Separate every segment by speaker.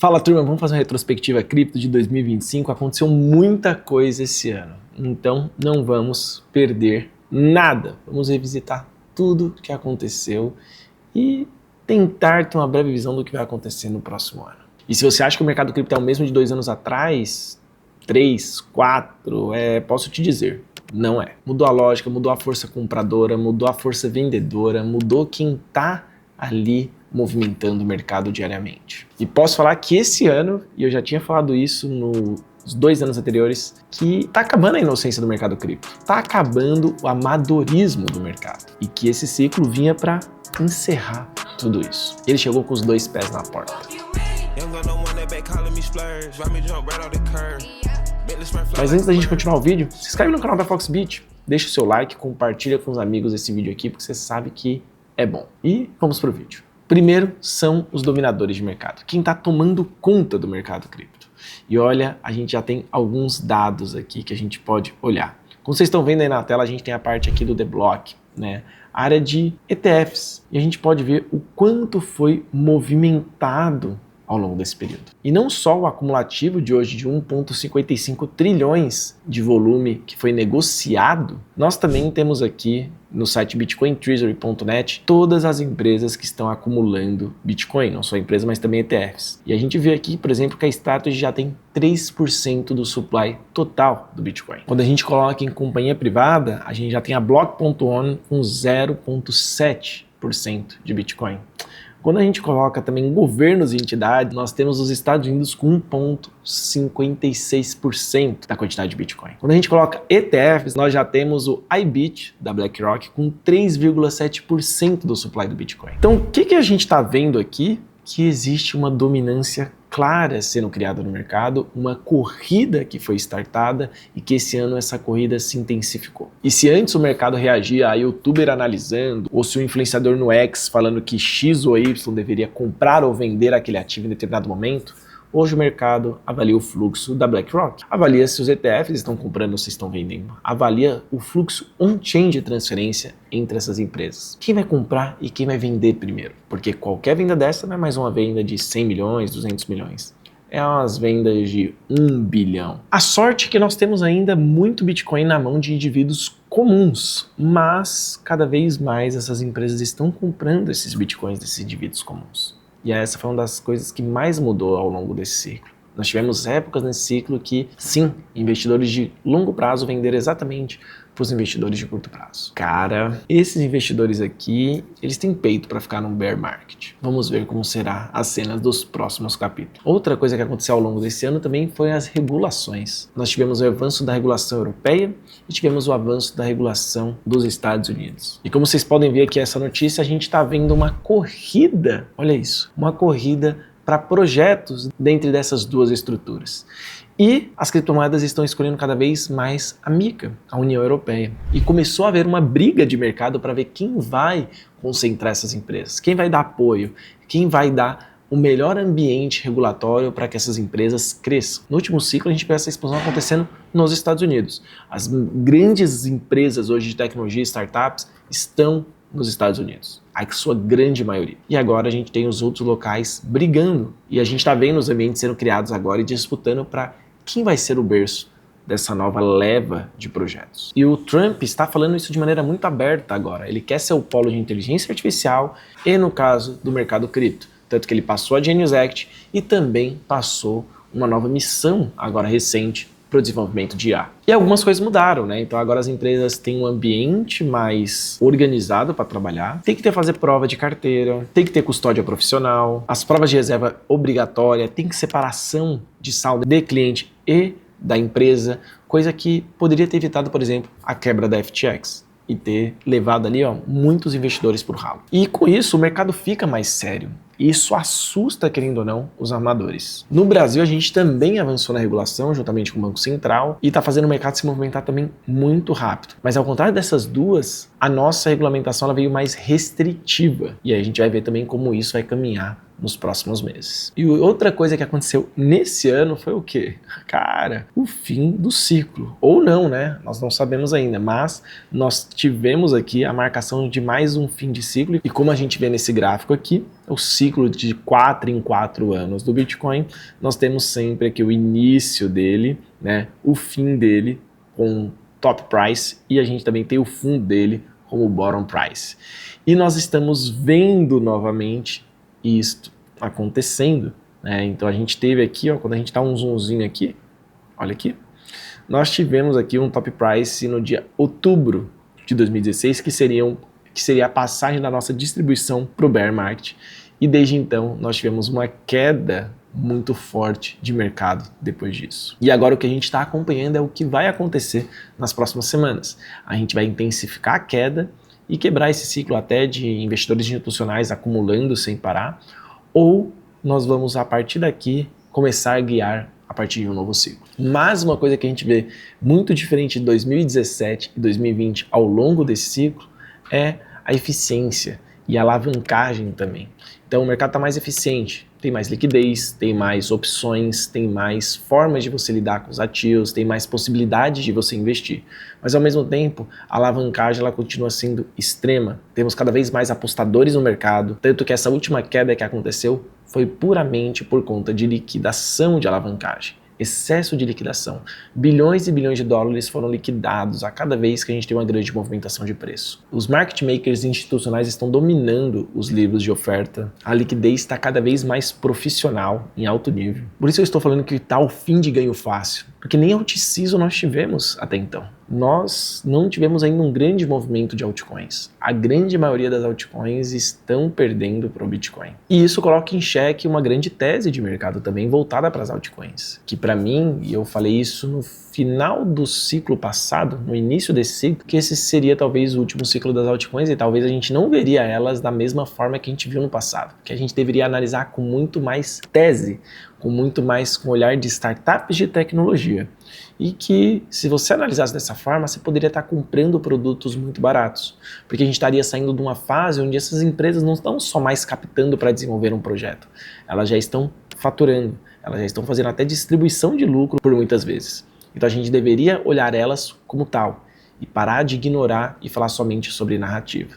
Speaker 1: Fala turma, vamos fazer uma retrospectiva cripto de 2025. Aconteceu muita coisa esse ano, então não vamos perder nada. Vamos revisitar tudo que aconteceu e tentar ter uma breve visão do que vai acontecer no próximo ano. E se você acha que o mercado cripto é o mesmo de 2 anos atrás, 3, 4, posso te dizer, não é. Mudou a lógica, mudou a força compradora, mudou a força vendedora, mudou quem tá ali movimentando o mercado diariamente. E posso falar que esse ano, e eu já tinha falado isso nos 2 anos anteriores, que tá acabando a inocência do mercado cripto, tá acabando o amadorismo do mercado, e que esse ciclo vinha para encerrar tudo isso. Ele chegou com os 2 pés na porta. Mas antes da gente continuar o vídeo, se inscreve no canal da Foxbit, deixa o seu like, compartilha com os amigos esse vídeo aqui, porque você sabe que é bom. E vamos pro vídeo. Primeiro são os dominadores de mercado, quem está tomando conta do mercado cripto. E olha, a gente já tem alguns dados aqui que a gente pode olhar. Como vocês estão vendo aí na tela, a gente tem a parte aqui do The Block, né? A área de ETFs. E a gente pode ver o quanto foi movimentado ao longo desse período. E não só o acumulativo de hoje de 1,55 trilhões de volume que foi negociado, nós também temos aqui no site bitcointreasury.net todas as empresas que estão acumulando Bitcoin, não só empresas, mas também ETFs. E a gente vê aqui, por exemplo, que a Strategy já tem 3% do supply total do Bitcoin. Quando a gente coloca em companhia privada, a gente já tem a Block.one com 0,7% de Bitcoin. Quando a gente coloca também governos e entidades, nós temos os Estados Unidos com 1,56% da quantidade de Bitcoin. Quando a gente coloca ETFs, nós já temos o IBIT da BlackRock com 3,7% do supply do Bitcoin. Então, o que a gente está vendo aqui? Que existe uma dominância clara sendo criada no mercado, uma corrida que foi startada e que esse ano essa corrida se intensificou. E se antes o mercado reagia a youtuber analisando, ou se o influenciador no X falando que X ou Y deveria comprar ou vender aquele ativo em determinado momento, hoje o mercado avalia o fluxo da BlackRock, avalia se os ETFs estão comprando ou se estão vendendo, avalia o fluxo on-chain de transferência entre essas empresas. Quem vai comprar e quem vai vender primeiro? Porque qualquer venda dessa não é mais uma venda de 100 milhões, 200 milhões. É umas vendas de 1 bilhão. A sorte é que nós temos ainda muito Bitcoin na mão de indivíduos comuns, mas cada vez mais essas empresas estão comprando esses Bitcoins desses indivíduos comuns. E essa foi uma das coisas que mais mudou ao longo desse ciclo. Nós tivemos épocas nesse ciclo que, sim, investidores de longo prazo venderam exatamente para os investidores de curto prazo. Cara, esses investidores aqui, eles têm peito para ficar num bear market. Vamos ver como será as cenas dos próximos capítulos. Outra coisa que aconteceu ao longo desse ano também foi as regulações. Nós tivemos o avanço da regulação europeia e tivemos o avanço da regulação dos Estados Unidos. E como vocês podem ver aqui essa notícia, a gente está vendo uma corrida, olha isso, uma corrida para projetos dentro dessas duas estruturas. E as criptomoedas estão escolhendo cada vez mais a MiCA, a União Europeia. E começou a haver uma briga de mercado para ver quem vai concentrar essas empresas, quem vai dar apoio, quem vai dar o melhor ambiente regulatório para que essas empresas cresçam. No último ciclo, a gente vê essa explosão acontecendo nos Estados Unidos. As grandes empresas hoje de tecnologia, startups, estão nos Estados Unidos, a sua grande maioria. E agora a gente tem os outros locais brigando. E a gente está vendo os ambientes sendo criados agora e disputando para quem vai ser o berço dessa nova leva de projetos. E o Trump está falando isso de maneira muito aberta agora. Ele quer ser o polo de inteligência artificial e, no caso do mercado cripto. Tanto que ele passou a Genius Act e também passou uma nova missão agora recente para o desenvolvimento de IA. E algumas coisas mudaram, né? Então agora as empresas têm um ambiente mais organizado para trabalhar, tem que ter fazer prova de carteira, tem que ter custódia profissional, as provas de reserva obrigatória, tem que separação de saldo de cliente e da empresa, coisa que poderia ter evitado, por exemplo, a quebra da FTX e ter levado ali muitos investidores por ralo. E com isso o mercado fica mais sério. Isso assusta, querendo ou não, os armadores. No Brasil, a gente também avançou na regulação, juntamente com o Banco Central, e está fazendo o mercado se movimentar também muito rápido. Mas ao contrário dessas duas, a nossa regulamentação ela veio mais restritiva. E aí a gente vai ver também como isso vai caminhar nos próximos meses. E outra coisa que aconteceu nesse ano foi o quê? Cara, o fim do ciclo. Ou não, né? Nós não sabemos ainda, mas nós tivemos aqui a marcação de mais um fim de ciclo. E como a gente vê nesse gráfico aqui, o ciclo de 4 em 4 anos do Bitcoin, nós temos sempre aqui o início dele, né, o fim dele com top price, e a gente também tem o fundo dele como bottom price. E nós estamos vendo novamente isto acontecendo, né? Então a gente teve aqui, ó, quando a gente dá um zoomzinho aqui, olha aqui, nós tivemos aqui um top price no dia outubro de 2016, que seria a passagem da nossa distribuição para o bear market, e desde então nós tivemos uma queda muito forte de mercado depois disso. E agora o que a gente está acompanhando é o que vai acontecer nas próximas semanas. A gente vai intensificar a queda e quebrar esse ciclo até de investidores institucionais acumulando sem parar, ou nós vamos a partir daqui começar a guiar a partir de um novo ciclo. Mas uma coisa que a gente vê muito diferente de 2017 e 2020 ao longo desse ciclo é a eficiência e a alavancagem também. Então o mercado está mais eficiente, tem mais liquidez, tem mais opções, tem mais formas de você lidar com os ativos, tem mais possibilidades de você investir. Mas ao mesmo tempo, a alavancagem ela continua sendo extrema. Temos cada vez mais apostadores no mercado, tanto que essa última queda que aconteceu foi puramente por conta de liquidação de alavancagem. Excesso de liquidação. Bilhões e bilhões de dólares foram liquidados a cada vez que a gente tem uma grande movimentação de preço. Os market makers institucionais estão dominando os livros de oferta. A liquidez está cada vez mais profissional, em alto nível. Por isso eu estou falando que está o fim de ganho fácil. Porque nem alt-season nós tivemos até então. Nós não tivemos ainda um grande movimento de altcoins. A grande maioria das altcoins estão perdendo para o Bitcoin. E isso coloca em xeque uma grande tese de mercado também voltada para as altcoins. Que para mim, e eu falei isso no final do ciclo passado, no início desse ciclo, que esse seria talvez o último ciclo das altcoins e talvez a gente não veria elas da mesma forma que a gente viu no passado. Que a gente deveria analisar com muito mais tese, com muito mais com olhar de startups de tecnologia. E que, se você analisasse dessa forma, você poderia estar comprando produtos muito baratos. Porque a gente estaria saindo de uma fase onde essas empresas não estão só mais captando para desenvolver um projeto. Elas já estão faturando, elas já estão fazendo até distribuição de lucro por muitas vezes. Então a gente deveria olhar elas como tal e parar de ignorar e falar somente sobre narrativa.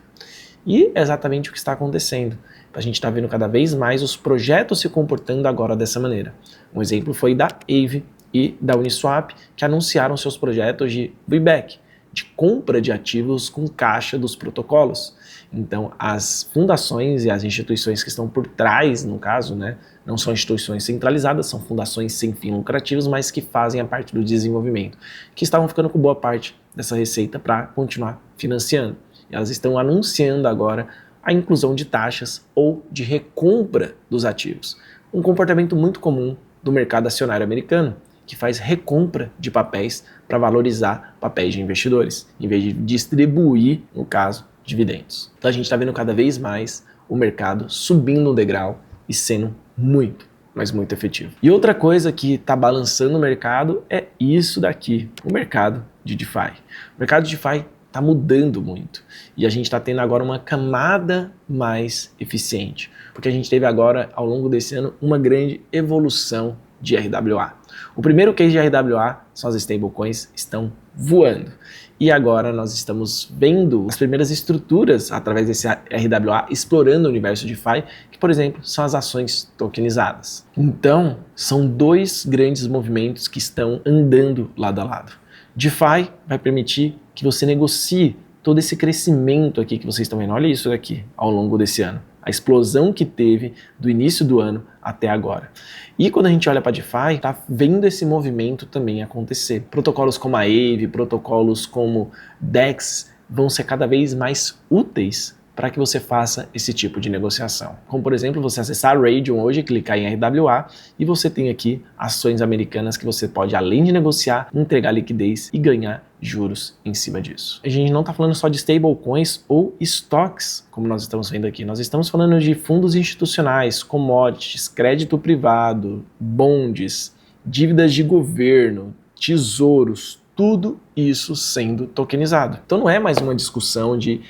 Speaker 1: E é exatamente o que está acontecendo. A gente está vendo cada vez mais os projetos se comportando agora dessa maneira. Um exemplo foi da Aave e da Uniswap, que anunciaram seus projetos de buyback, de compra de ativos com caixa dos protocolos. Então, as fundações e as instituições que estão por trás, no caso, né, não são instituições centralizadas, são fundações sem fins lucrativos, mas que fazem a parte do desenvolvimento, que estavam ficando com boa parte dessa receita para continuar financiando. E elas estão anunciando agora a inclusão de taxas ou de recompra dos ativos. Um comportamento muito comum do mercado acionário americano, que faz recompra de papéis para valorizar papéis de investidores, em vez de distribuir, no caso, dividendos. Então a gente está vendo cada vez mais o mercado subindo um degrau e sendo muito, mas muito efetivo. E outra coisa que está balançando o mercado é isso daqui, o mercado de DeFi. O mercado de DeFi está mudando muito e a gente está tendo agora uma camada mais eficiente, porque a gente teve agora, ao longo desse ano, uma grande evolução de RWA. O primeiro case de RWA são as stablecoins, estão voando. E agora nós estamos vendo as primeiras estruturas através desse RWA explorando o universo DeFi, que, por exemplo, são as ações tokenizadas. Então, são dois grandes movimentos que estão andando lado a lado. DeFi vai permitir que você negocie todo esse crescimento aqui que vocês estão vendo. Olha isso daqui ao longo desse ano. A explosão que teve do início do ano até agora. E quando a gente olha para DeFi, tá vendo esse movimento também acontecer. Protocolos como a Aave, protocolos como DEX vão ser cada vez mais úteis para que você faça esse tipo de negociação. Como, por exemplo, você acessar a Raydium hoje, clicar em RWA e você tem aqui ações americanas que você pode, além de negociar, entregar liquidez e ganhar juros em cima disso. A gente não está falando só de stablecoins ou stocks, como nós estamos vendo aqui. Nós estamos falando de fundos institucionais, commodities, crédito privado, bonds, dívidas de governo, tesouros, tudo isso sendo tokenizado. Então não é mais uma discussão de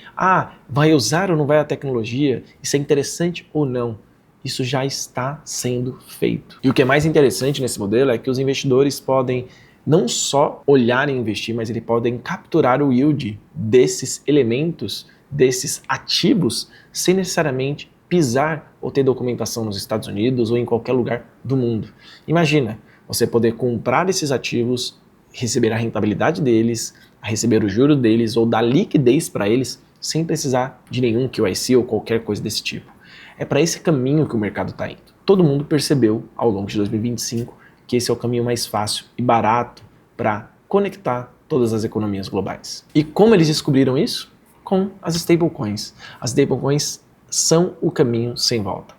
Speaker 1: vai usar ou não vai a tecnologia, isso é interessante ou não. Isso já está sendo feito. E o que é mais interessante nesse modelo é que os investidores podem não só olhar e investir, mas eles podem capturar o yield desses elementos, desses ativos, sem necessariamente pisar ou ter documentação nos Estados Unidos ou em qualquer lugar do mundo. Imagina, você poder comprar esses ativos, receber a rentabilidade deles, receber o juro deles ou dar liquidez para eles sem precisar de nenhum QIC ou qualquer coisa desse tipo. É para esse caminho que o mercado está indo. Todo mundo percebeu ao longo de 2025 que esse é o caminho mais fácil e barato para conectar todas as economias globais. E como eles descobriram isso? Com as stablecoins. As stablecoins são o caminho sem volta.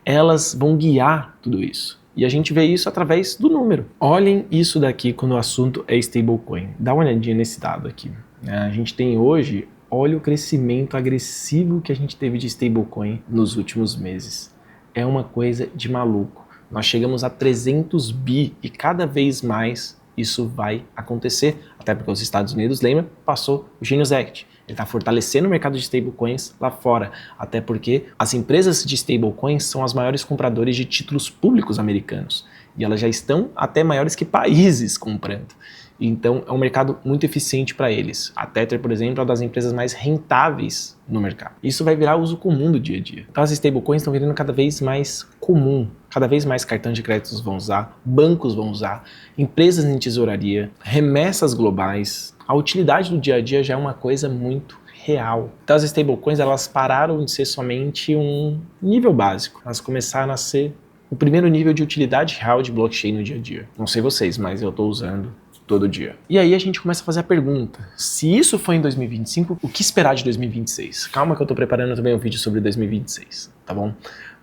Speaker 1: Elas vão guiar tudo isso. E a gente vê isso através do número. Olhem isso daqui quando o assunto é stablecoin. Dá uma olhadinha nesse dado aqui. A gente tem hoje, olha o crescimento agressivo que a gente teve de stablecoin nos últimos meses. É uma coisa de maluco. Nós chegamos a 300 bi e cada vez mais isso vai acontecer. Até porque os Estados Unidos, lembra, passou o Genius Act. Ele está fortalecendo o mercado de stablecoins lá fora, até porque as empresas de stablecoins são as maiores compradores de títulos públicos americanos e elas já estão até maiores que países comprando. Então é um mercado muito eficiente para eles. A Tether, por exemplo, é uma das empresas mais rentáveis no mercado. Isso vai virar uso comum do dia a dia. Então as stablecoins estão virando cada vez mais comum. Cada vez mais cartões de créditos vão usar, bancos vão usar, empresas em tesouraria, remessas globais. A utilidade do dia a dia já é uma coisa muito real. Então as stablecoins, elas pararam de ser somente um nível básico. Elas começaram a ser o primeiro nível de utilidade real de blockchain no dia a dia. Não sei vocês, mas eu estou usando todo dia. E aí a gente começa a fazer a pergunta, se isso foi em 2025, o que esperar de 2026? Calma que eu tô preparando também um vídeo sobre 2026, tá bom?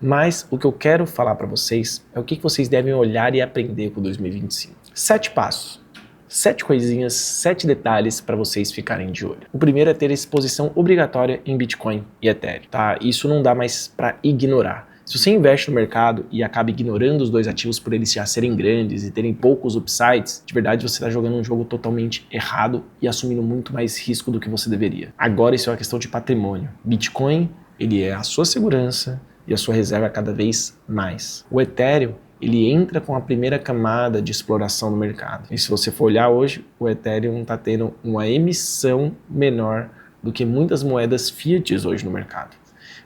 Speaker 1: Mas o que eu quero falar para vocês é o que vocês devem olhar e aprender com 2025. 7 passos. 7 coisinhas, 7 detalhes para vocês ficarem de olho. O primeiro é ter exposição obrigatória em Bitcoin e Ethereum, tá? Isso não dá mais para ignorar. Se você investe no mercado e acaba ignorando os dois ativos por eles já serem grandes e terem poucos upsides, de verdade você está jogando um jogo totalmente errado e assumindo muito mais risco do que você deveria. Agora isso é uma questão de patrimônio. Bitcoin, ele é a sua segurança e a sua reserva cada vez mais. O Ethereum, ele entra com a primeira camada de exploração no mercado. E se você for olhar hoje, o Ethereum está tendo uma emissão menor do que muitas moedas fiat hoje no mercado.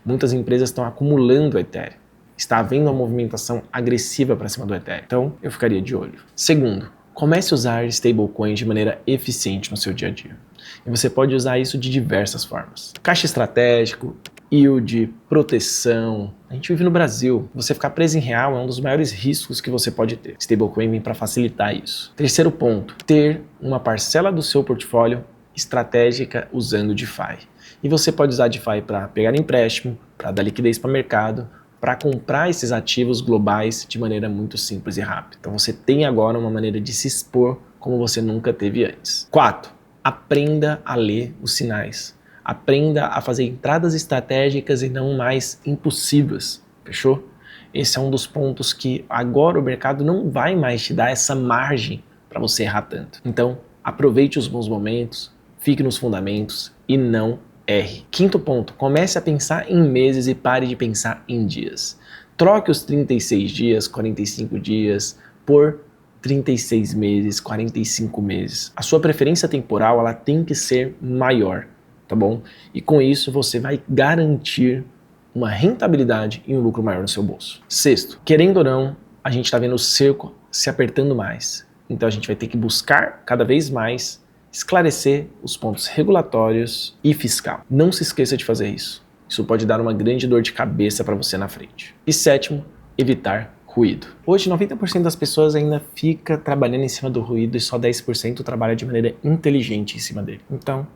Speaker 1: Muitas empresas estão acumulando Ethereum. Está havendo uma movimentação agressiva para cima do Ethereum. Então, eu ficaria de olho. Segundo, comece a usar stablecoins de maneira eficiente no seu dia a dia. E você pode usar isso de diversas formas. Caixa estratégico, yield, proteção. A gente vive no Brasil. Você ficar preso em real é um dos maiores riscos que você pode ter. Stablecoin vem para facilitar isso. Terceiro ponto, ter uma parcela do seu portfólio estratégica usando DeFi. E você pode usar DeFi para pegar empréstimo, para dar liquidez para o mercado, para comprar esses ativos globais de maneira muito simples e rápida. Então você tem agora uma maneira de se expor como você nunca teve antes. 4. Aprenda a ler os sinais. Aprenda a fazer entradas estratégicas e não mais impulsivas. Fechou? Esse é um dos pontos que agora o mercado não vai mais te dar essa margem para você errar tanto. Então, aproveite os bons momentos, fique nos fundamentos e não erre. Quinto ponto, comece a pensar em meses e pare de pensar em dias. Troque os 36 dias, 45 dias por 36 meses, 45 meses. A sua preferência temporal, ela tem que ser maior, tá bom? E com isso você vai garantir uma rentabilidade e um lucro maior no seu bolso. Sexto, querendo ou não, a gente está vendo o cerco se apertando mais. Então a gente vai ter que buscar cada vez mais esclarecer os pontos regulatórios e fiscal. Não se esqueça de fazer isso. Isso pode dar uma grande dor de cabeça para você na frente. E sétimo, evitar ruído. Hoje 90% das pessoas ainda fica trabalhando em cima do ruído e só 10% trabalha de maneira inteligente em cima dele. Então,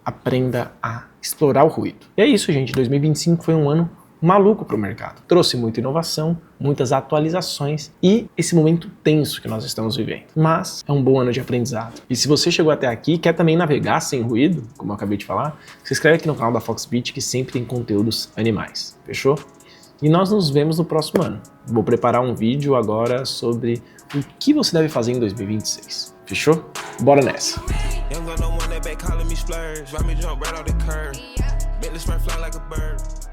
Speaker 1: aprenda a explorar o ruído. E é isso, gente. 2025 foi um ano maluco para o mercado. Trouxe muita inovação, muitas atualizações e esse momento tenso que nós estamos vivendo. Mas é um bom ano de aprendizado. E se você chegou até aqui e quer também navegar sem ruído, como eu acabei de falar, se inscreve aqui no canal da Foxbit que sempre tem conteúdos animais. Fechou? E nós nos vemos no próximo ano. Vou preparar um vídeo agora sobre o que você deve fazer em 2026. Fechou? Bora nessa! Young gun, no one that back calling me splurge. Ride me jump right off the curb. Make this fly like a bird.